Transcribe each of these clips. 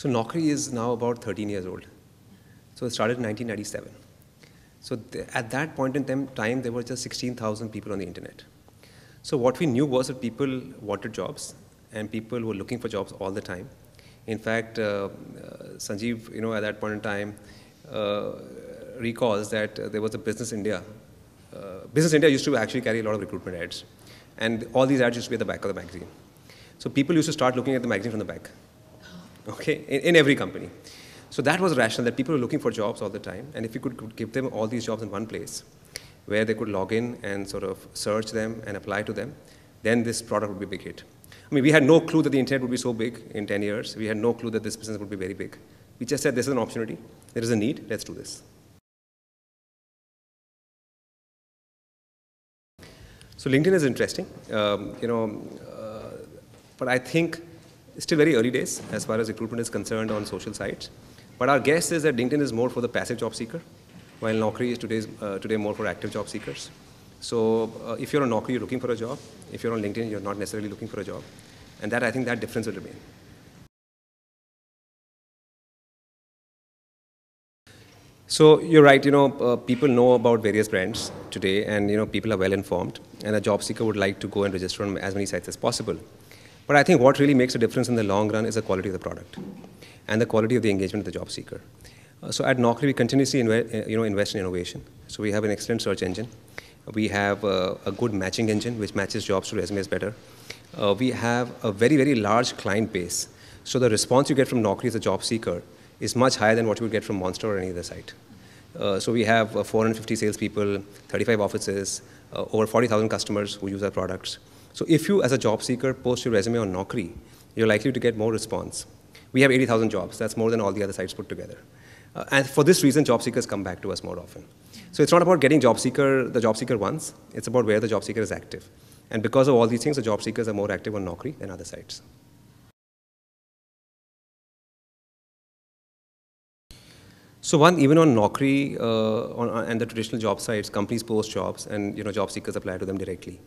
So Naukri is now about 13 years old. So it started in 1997. So at that point in time, there were just 16,000 people on the internet. So what we knew was that people wanted jobs, and people were looking for jobs all the time. In fact, Sanjeev, at that point in time, recalls that there was a Business India. Business India used to actually carry a lot of recruitment ads, and all these ads used to be at the back of the magazine. So people used to start looking at the magazine from the back, okay, in every company. So that was rational, that people were looking for jobs all the time, and if we could give them all these jobs in one place, where they could log in and sort of search them and apply to them, then this product would be a big hit. I mean, we had no clue that the internet would be so big in 10 years. We had no clue that this business would be very big. We just said, this is an opportunity. There is a need. Let's do this. So LinkedIn is interesting, but I think it's still very early days as far as recruitment is concerned on social sites. But our guess is that LinkedIn is more for the passive job seeker, while Naukri is today more for active job seekers. So if you're on Naukri, you're looking for a job. If you're on LinkedIn, you're not necessarily looking for a job. And I think that difference will remain. So you're right, people know about various brands today, and people are well informed, and a job seeker would like to go and register on as many sites as possible. But I think what really makes a difference in the long run is the quality of the product and the quality of the engagement of the job seeker. So at Naukri, we continuously invest in innovation. So we have an excellent search engine. We have a good matching engine which matches jobs to resumes better. We have a very, very large client base. So the response you get from Naukri as a job seeker is much higher than what you would get from Monster or any other site. So we have 450 salespeople, 35 offices, over 40,000 customers who use our products. So if you, as a job seeker, post your resume on Naukri, you're likely to get more response. We have 80,000 jobs. That's more than all the other sites put together. And for this reason, job seekers come back to us more often. So it's not about getting the job seeker once. It's about where the job seeker is active. And because of all these things, the job seekers are more active on Naukri than other sites. So even on Naukri and the traditional job sites, companies post jobs, and job seekers apply to them directly.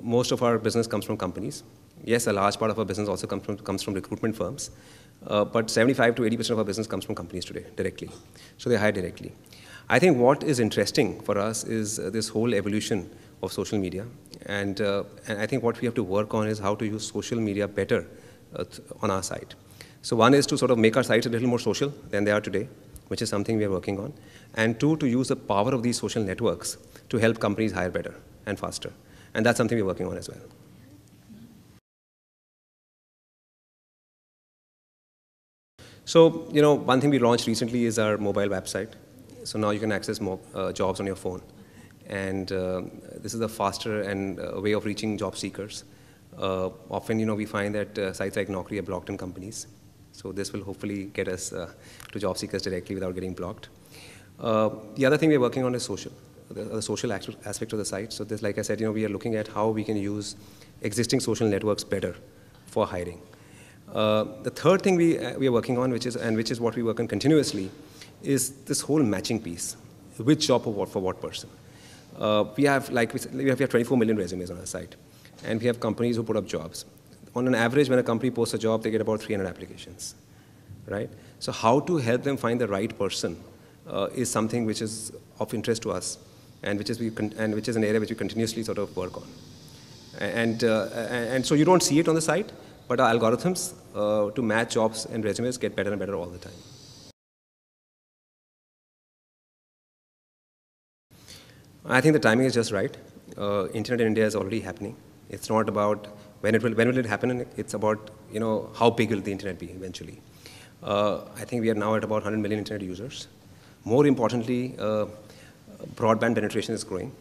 Most of our business comes from companies. Yes, a large part of our business also comes from recruitment firms, but 75 to 80% of our business comes from companies today, directly. So they hire directly. I think what is interesting for us is this whole evolution of social media, and I think what we have to work on is how to use social media better on our site. So one is to sort of make our sites a little more social than they are today, which is something we are working on, and two, to use the power of these social networks to help companies hire better and faster, and that's something we're working on as well. So, one thing we launched recently is our mobile website. So now you can access more jobs on your phone. And this is a faster and way of reaching job seekers. Often, we find that sites like Naukri are blocked in companies. So this will hopefully get us to job seekers directly without getting blocked. The other thing we're working on is social, the social aspect of the site. So this, like I said, we are looking at how we can use existing social networks better for hiring. The third thing we are working on, which is what we work on continuously, is this whole matching piece. Which job for what person? We have 24 million resumes on our site, and we have companies who put up jobs. On an average, when a company posts a job, they get about 300 applications, right? So how to help them find the right person is something which is of interest to us, and which is an area which we continuously sort of work on. And so you don't see it on the site, but our algorithms to match jobs and resumes get better and better all the time. I think the timing is just right. Internet in India is already happening. It's not about when will it happen. It's about how big will the internet be eventually. I think we are now at about 100 million internet users. More importantly, broadband penetration is growing,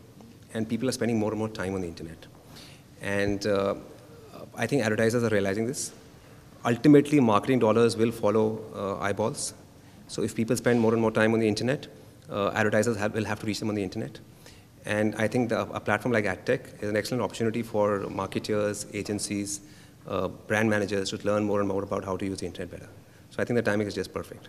and people are spending more and more time on the internet. And I think advertisers are realizing this. Ultimately, marketing dollars will follow eyeballs. So if people spend more and more time on the internet, advertisers will have to reach them on the internet. And I think a platform like AdTech is an excellent opportunity for marketers, agencies, brand managers to learn more and more about how to use the internet better. So I think the timing is just perfect.